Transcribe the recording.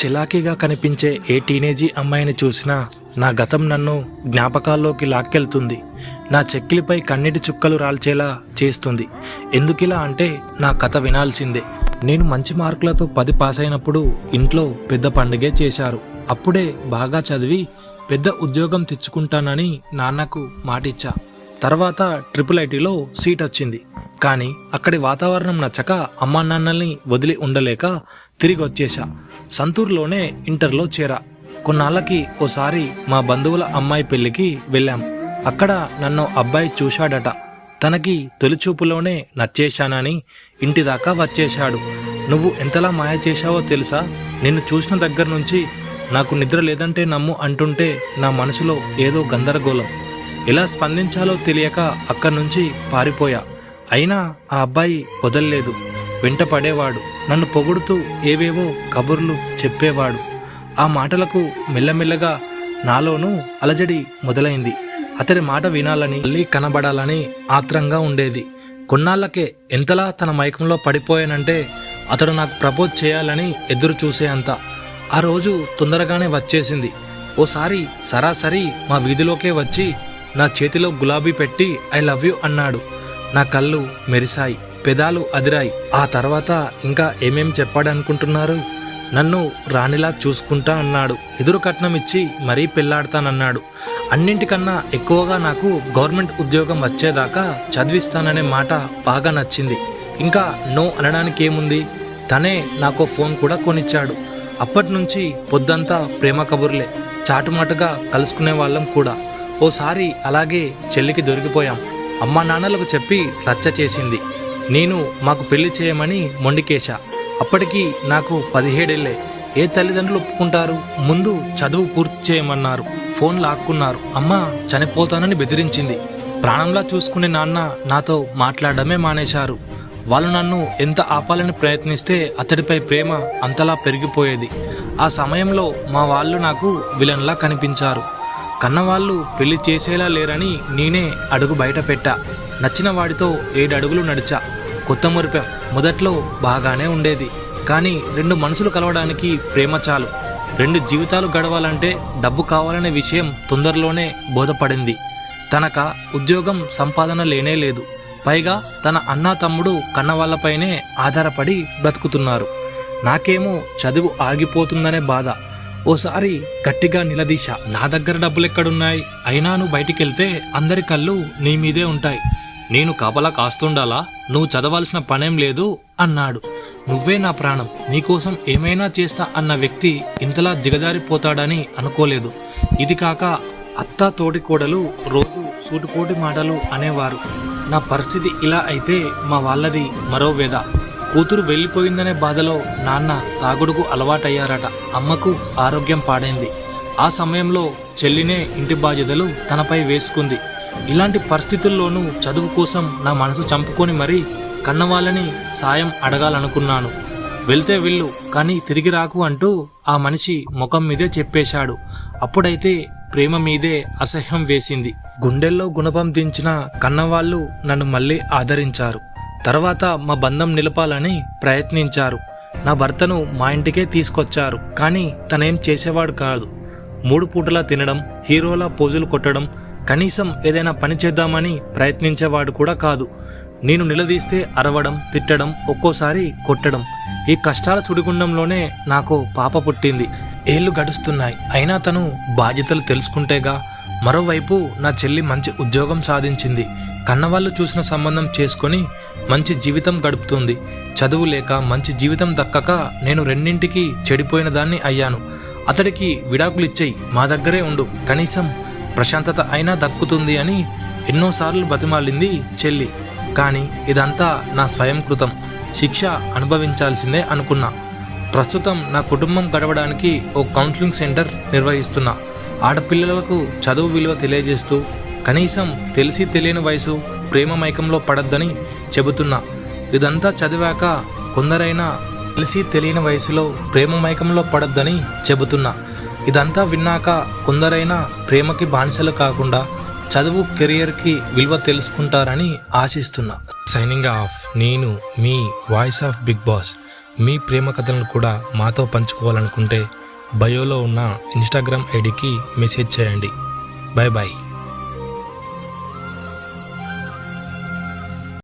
చిలాకీగా కనిపించే ఏ టీనేజీ అమ్మాయిని చూసినా నా గతం నన్ను జ్ఞాపకాల్లోకి లాక్కెళ్తుంది. నా చెక్కిలిపై కన్నీటి చుక్కలు రాల్చేలా చేస్తుంది. ఎందుకిలా అంటే నా కథ వినాల్సిందే. నేను మంచి మార్కులతో 10 పాస్ అయినప్పుడు ఇంట్లో పెద్ద పండుగే చేశారు. అప్పుడే బాగా చదివి పెద్ద ఉద్యోగం తెచ్చుకుంటానని నాన్నకు మాటిచ్చా. తర్వాత IIITలో సీట్ వచ్చింది. కానీ అక్కడి వాతావరణం నచ్చక అమ్మా నాన్నల్ని వదిలి ఉండలేక తిరిగి వచ్చేసా. సంతూర్లోనే ఇంటర్లో చేరా. కొన్నాళ్ళకి ఓసారి మా బంధువుల అమ్మాయి పెళ్లికి వెళ్ళాం. అక్కడ నన్ను అబ్బాయి చూశాడట. తనకి తొలిచూపులోనే నచ్చేశానని ఇంటి దాకా వచ్చేశాడు. నువ్వు ఎంతలా మాయ చేశావో తెలుసా? నిన్ను చూసిన దగ్గర నుంచి నాకు నిద్ర లేదంటే నమ్ము అంటుంటే నా మనసులో ఏదో గందరగోళం. ఎలా స్పందించాలో తెలియక అక్కడి నుంచి పారిపోయా. అయినా ఆ అబ్బాయి వదల్లేదు. వెంట పడేవాడు. నన్ను పొగుడుతూ ఏవేవో కబుర్లు చెప్పేవాడు. ఆ మాటలకు మెల్లమెల్లగా నాలోనూ అలజడి మొదలైంది. అతడి మాట వినాలని, మళ్ళీ కనబడాలని ఆత్రంగా ఉండేది. కొన్నాళ్ళకే ఎంతలా తన మైకంలో పడిపోయానంటే అతడు నాకు ప్రపోజ్ చేయాలని ఎదురు చూసే అంత. ఆ రోజు తొందరగానే వచ్చేసింది. ఓసారి సరాసరి మా వీధిలోకే వచ్చి నా చేతిలో గులాబీ పెట్టి ఐ లవ్ యూ అన్నాడు. నా కళ్ళు మెరిశాయి, పెదాలు అదిరాయి. ఆ తర్వాత ఇంకా ఏమేం చెప్పాడనుకుంటున్నారు? నన్ను రాణిలా చూసుకుంటా అన్నాడు. ఎదురు కట్నం ఇచ్చి మరీ పెళ్లాడతానన్నాడు. అన్నింటికన్నా ఎక్కువగా నాకు గవర్నమెంట్ ఉద్యోగం వచ్చేదాకా చదివిస్తాననే మాట బాగా నచ్చింది. ఇంకా నో అనడానికి ఏముంది? తనే నాకు ఫోన్ కూడా కొనిచ్చాడు. అప్పటి నుంచి పొద్దంతా ప్రేమ కబుర్లే. చాటుమాటుగా కలుసుకునే వాళ్ళం కూడా. ఓసారి అలాగే చెల్లికి దొరికిపోయాం. అమ్మా నాన్నలకు చెప్పి రచ్చ చేసింది. నేను మాకు పెళ్లి చేయమని మొండికేశా. అప్పటికి నాకు 17 ఏళ్లే. ఏ తల్లిదండ్రులు ఒప్పుకుంటారు? ముందు చదువు పూర్తి చేయమన్నారు. ఫోన్ లాక్కున్నారు. అమ్మ చనిపోతానని బెదిరించింది. ప్రాణంలా చూసుకునే నాన్న నాతో మాట్లాడడమే మానేశారు. వాళ్ళు నన్ను ఎంత ఆపాలని ప్రయత్నిస్తే అతడిపై ప్రేమ అంతలా పెరిగిపోయేది. ఆ సమయంలో మా వాళ్ళు నాకు విలన్లా కనిపించారు. కన్నవాళ్ళు పెళ్లి చేసేలా లేరని నేనే అడుగు బయట పెట్టా. నచ్చిన వాడితో 7 అడుగులు నడిచా. కొత్త మురిపాం. మొదట్లో బాగానే ఉండేది. కానీ 2 మనసులు కలవడానికి ప్రేమ చాలు. 2 జీవితాలు గడవాలంటే డబ్బు కావాలనే విషయం తొందరలోనే బోధపడింది. తనక ఉద్యోగం సంపాదన లేనే లేదు. పైగా తన అన్నా తమ్ముడు కన్నవాళ్లపైనే ఆధారపడి బ్రతుకుతున్నారు. నాకేమో చదువు ఆగిపోతుందనే బాధ. ఓసారి గట్టిగా నిలదీశా. నా దగ్గర డబ్బులెక్కడున్నాయి? అయినా నువ్వు బయటికెళ్తే అందరి కళ్ళు నీ మీదే ఉంటాయి. నేను కాపలా కాస్తుండాలా? నువ్వు చదవాల్సిన పనేం లేదు అన్నాడు. నువ్వే నా ప్రాణం, నీకోసం ఏమైనా చేస్తా అన్న వ్యక్తి ఇంతలా దిగజారిపోతాడని అనుకోలేదు. ఇది కాక అత్త తోటి కోడలు రోజు సూటిపోటి మాటలు అనేవారు. నా పరిస్థితి ఇలా అయితే మా వాళ్ళది మరో వేద. కూతురు వెళ్ళిపోయిందనే బాధలో నాన్న తాగుడుకు అలవాటయ్యారట. అమ్మకు ఆరోగ్యం పాడైంది. ఆ సమయంలో చెల్లినే ఇంటి బాధ్యతలు తనపై వేసుకుంది. ఇలాంటి పరిస్థితుల్లోనూ చదువు కోసం నా మనసు చంపుకొని మరీ కన్నవాళ్ళని సాయం అడగాలనుకున్నాను. వెళ్తే వెళ్ళు, కానీ తిరిగి రాకు అంటూ ఆ మనిషి ముఖం మీదే చెప్పేశాడు. అప్పుడైతే ప్రేమ మీదే అసహ్యం వేసింది. గుండెల్లో గుణపం దించిన కన్నవాళ్ళు నన్ను మళ్ళీ ఆదరించారు. తర్వాత మా బంధం నిలపాలని ప్రయత్నించారు. నా భర్తను మా ఇంటికే తీసుకొచ్చారు. కానీ తనేం చేసేవాడు కాదు. 3 పూటలా తినడం, హీరోలా పోజులు కొట్టడం, కనీసం ఏదైనా పని చేద్దామని ప్రయత్నించేవాడు కూడా కాదు. నేను నిలదీస్తే అరవడం, తిట్టడం, ఒక్కోసారి కొట్టడం. ఈ కష్టాల సుడిగుండంలోనే నాకు పాప పుట్టింది. ఏళ్ళు గడుస్తున్నాయి. అయినా తను బాధ్యతలు తెలుసుకుంటేగా. మరోవైపు నా చెల్లి మంచి ఉద్యోగం సాధించింది. కన్నవాళ్ళు చూసిన సంబంధం చేసుకొని మంచి జీవితం గడుపుతుంది. చదువు లేక మంచి జీవితం దక్కక నేను రెండింటికి చెడిపోయిన దాన్ని అయ్యాను. అతడికి విడాకులు ఇచ్చేయి, మా దగ్గరే ఉండు, కనీసం ప్రశాంతత అయినా దక్కుతుంది అని ఎన్నోసార్లు బతిమాలింది చెల్లి. కానీ ఇదంతా నా స్వయం కృతం. శిక్ష అనుభవించాల్సిందే అనుకున్నా. ప్రస్తుతం నా కుటుంబం గడవడానికి ఓ కౌన్సిలింగ్ సెంటర్ నిర్వహిస్తున్నా. ఆడపిల్లలకు చదువు విలువ తెలియజేస్తూ కనీసం తెలిసి తెలియని వయసు ప్రేమ మైకంలో పడద్దని చెబుతున్నా. ఇదంతా చదివాక కొందరైనా తెలిసి తెలియని వయసులో ప్రేమ మైకంలో పడద్దని చెబుతున్నా. ఇదంతా విన్నాక కొందరైనా ప్రేమకి బానిసలు కాకుండా చదువు కెరియర్కి విలువ తెలుసుకుంటారని ఆశిస్తున్నా. Signing off. నేను మీ వాయిస్ ఆఫ్ బిగ్ బాస్. మీ ప్రేమ కథలను కూడా మాతో పంచుకోవాలనుకుంటే బయోలో ఉన్న ఇన్స్టాగ్రామ్ ఐడికి మెసేజ్ చేయండి. Bye bye.